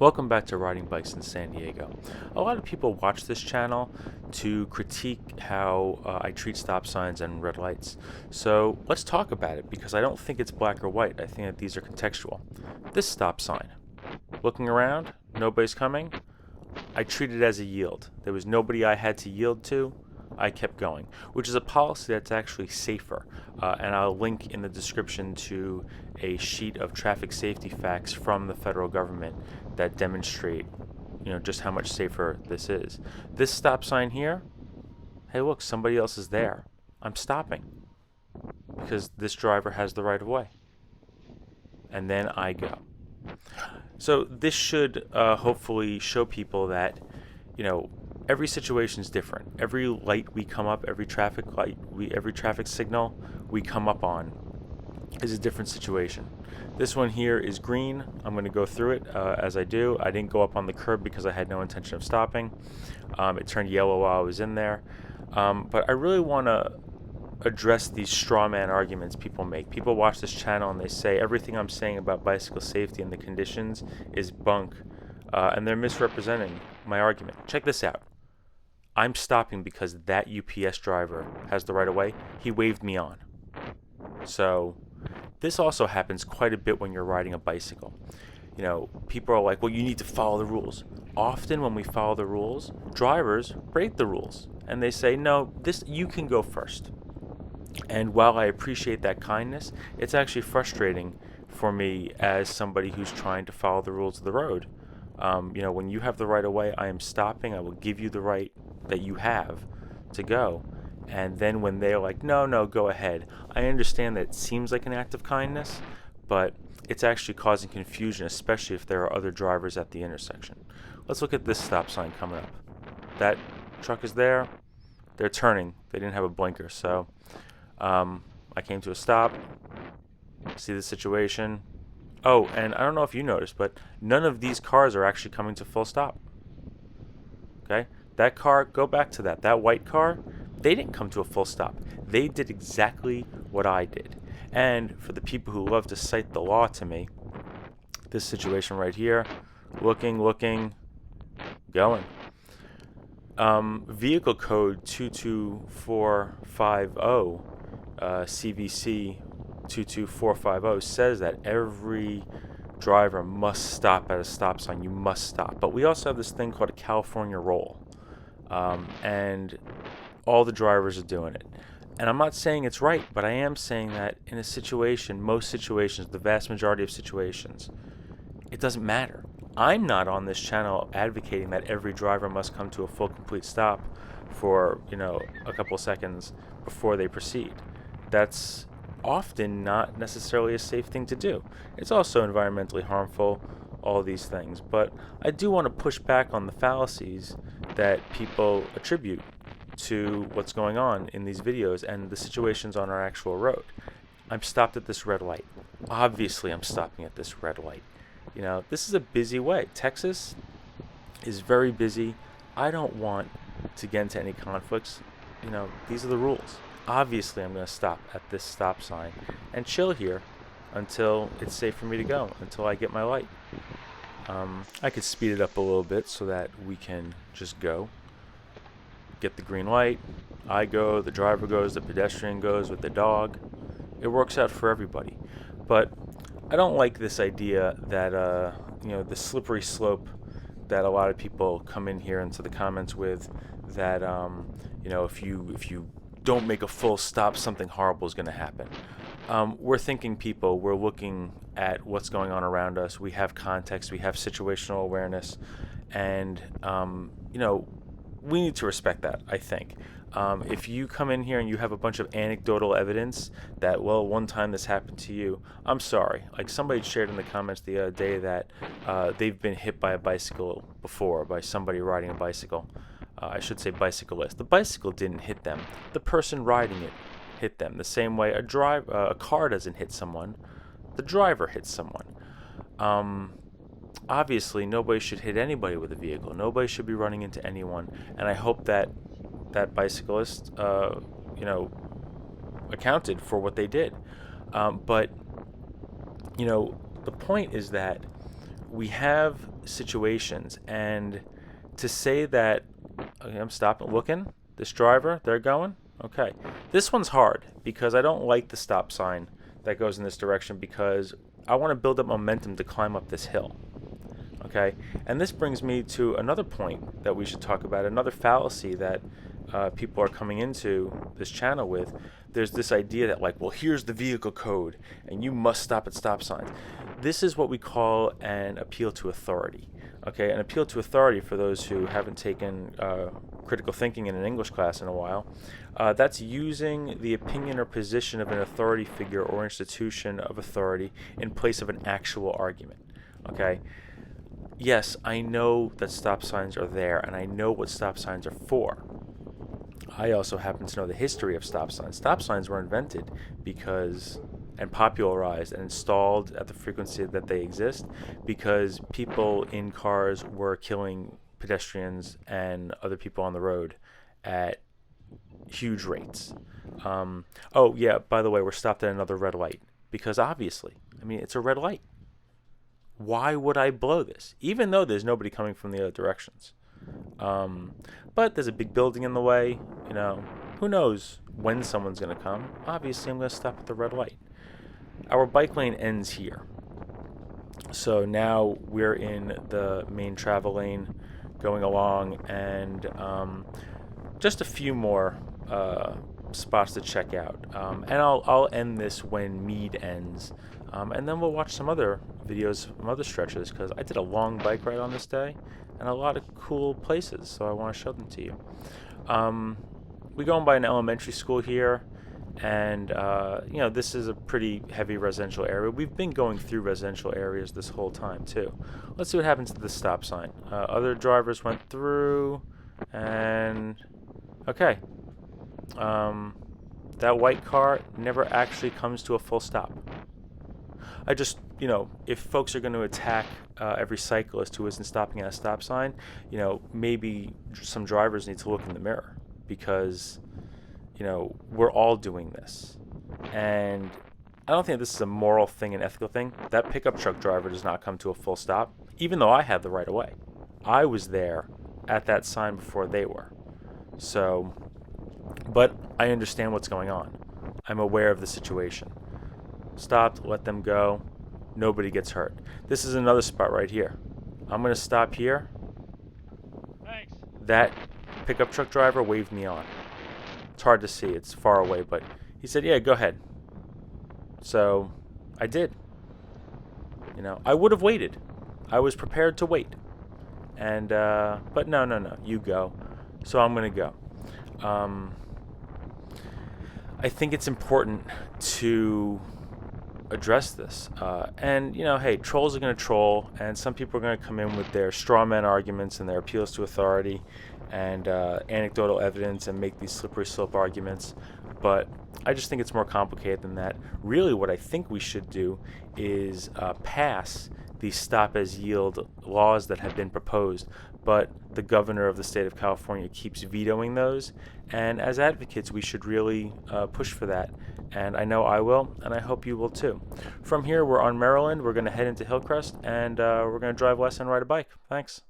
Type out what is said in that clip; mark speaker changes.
Speaker 1: Welcome back to Riding Bikes in San Diego. A lot of people watch this channel to critique how I treat stop signs and red lights. So let's talk about it because I don't think it's black or white. I think that these are contextual. This stop sign, looking around, nobody's coming. I treat it as a yield. There was nobody I had to yield to. I kept going, which is a policy that's actually safer. And I'll link in the description to a sheet of traffic safety facts from the federal government that demonstrate, just how much safer this is. This stop sign here, hey look, somebody else is there. I'm stopping because this driver has the right of way. And then I go. So this should hopefully show people that, every situation is different. Every light we come up, every traffic light, every traffic signal we come up on is a different situation. This one here is green. I'm going to go through it as I do. I didn't go up on the curb because I had no intention of stopping. It turned yellow while I was in there. But I really want to address these straw man arguments people make. People watch this channel and they say everything I'm saying about bicycle safety and the conditions is bunk, and they're misrepresenting my argument. Check this out. I'm stopping because that UPS driver has the right of way. He waved me on. So this also happens quite a bit when you're riding a bicycle. People are like, well, you need to follow the rules. Often when we follow the rules, drivers break the rules and they say, no, you can go first. And while I appreciate that kindness, it's actually frustrating for me as somebody who's trying to follow the rules of the road. When you have the right of way, I am stopping. I will give you the right that you have to go. And then when they're like, no, go ahead. I understand that it seems like an act of kindness, but it's actually causing confusion, especially if there are other drivers at the intersection. Let's look at this stop sign coming up. That truck is there. They're turning. They didn't have a blinker, so I came to a stop. See the situation. Oh, and I don't know if you noticed, but none of these cars are actually coming to full stop. Okay? That car, go back to that. That white car, they didn't come to a full stop. They did exactly what I did. And for the people who love to cite the law to me, this situation right here, looking, going. Vehicle code 22450, CVC 22450 says that every driver must stop at a stop sign. You must stop. But we also have this thing called a California roll. And all the drivers are doing it. And I'm not saying it's right, but I am saying that in a situation, most situations, the vast majority of situations, it doesn't matter. I'm not on this channel advocating that every driver must come to a full, complete stop for, a couple of seconds before they proceed. That's often not necessarily a safe thing to do. It's also environmentally harmful, all these things. But I do want to push back on the fallacies that people attribute to what's going on in these videos and the situations on our actual road. I'm stopped at this red light. Obviously, I'm stopping at this red light. This is a busy way. Texas is very busy. I don't want to get into any conflicts. These are the rules. Obviously, I'm going to stop at this stop sign and chill here until it's safe for me to go, until I get my light. I could speed it up a little bit so that we can just go. Get the green light. I go, the driver goes, the pedestrian goes with the dog. It works out for everybody. But I don't like this idea that, the slippery slope that a lot of people come in here into the comments with, that, if you don't make a full stop, something horrible is going to happen. We're thinking people. We're looking at what's going on around us. We have context. We have situational awareness. And, we need to respect that, I think. If you come in here and you have a bunch of anecdotal evidence that, well, one time this happened to you, I'm sorry. Like somebody shared in the comments the other day that they've been hit by a bicycle before, by somebody riding a bicycle. I should say bicyclist. The bicycle didn't hit them. The person riding it hit them. The same way a car doesn't hit someone. The driver hits someone. Obviously, nobody should hit anybody with a vehicle. Nobody should be running into anyone. And I hope that that bicyclist, accounted for what they did. But the point is that we have situations, and to say that, okay, I'm stopping, looking, this driver, they're going, okay. This one's hard because I don't like the stop sign that goes in this direction because I want to build up momentum to climb up this hill. Okay, and this brings me to another point that we should talk about, another fallacy that people are coming into this channel with. There's this idea that, like, well, here's the vehicle code and you must stop at stop signs. This is what we call an appeal to authority. Okay, an appeal to authority, for those who haven't taken critical thinking in an English class in a while, that's using the opinion or position of an authority figure or institution of authority in place of an actual argument. Okay, yes, I know that stop signs are there, and I know what stop signs are for. I also happen to know the history of stop signs. Stop signs were invented because, and popularized and installed at the frequency that they exist, because people in cars were killing pedestrians and other people on the road at huge rates. Oh yeah, by the way, we're stopped at another red light because obviously, I mean, it's a red light. Why would I blow this? Even though there's nobody coming from the other directions. But there's a big building in the way, you know, who knows when someone's going to come. Obviously, I'm going to stop at the red light. Our bike lane ends here. So now we're in the main travel lane going along, and just a few more spots to check out. And I'll end this when Meade ends. And then we'll watch some other videos from other stretches, because I did a long bike ride on this day and a lot of cool places, so I want to show them to you. We're going by an elementary school here, and you know, this is a pretty heavy residential area. We've been going through residential areas this whole time too. Let's see what happens to the stop sign. Other drivers went through, and okay. That white car never actually comes to a full stop. I just, you know, if folks are going to attack every cyclist who isn't stopping at a stop sign, you know, maybe some drivers need to look in the mirror, because, you know, we're all doing this. And I don't think this is a moral thing, an ethical thing. That pickup truck driver does not come to a full stop, even though I had the right of way. I was there at that sign before they were. So, but I understand what's going on. I'm aware of the situation. Stopped, let them go. Nobody gets hurt. This is another spot right here. I'm going to stop here.
Speaker 2: Thanks.
Speaker 1: That pickup truck driver waved me on. It's hard to see. It's far away, but he said, yeah, go ahead. So I did. You know, I would have waited. I was prepared to wait. And, but no, you go. So I'm going to go. I think it's important to address this. And, you know, hey, trolls are going to troll, and some people are going to come in with their straw man arguments and their appeals to authority and anecdotal evidence and make these slippery slope arguments. But I just think it's more complicated than that. Really, what I think we should do is pass these stop as yield laws that have been proposed, but the governor of the state of California keeps vetoing those, and as advocates we should really push for that, and I know I will, and I hope you will too. From here, we're on Maryland. We're going to head into Hillcrest, and we're going to drive west and ride a bike. Thanks.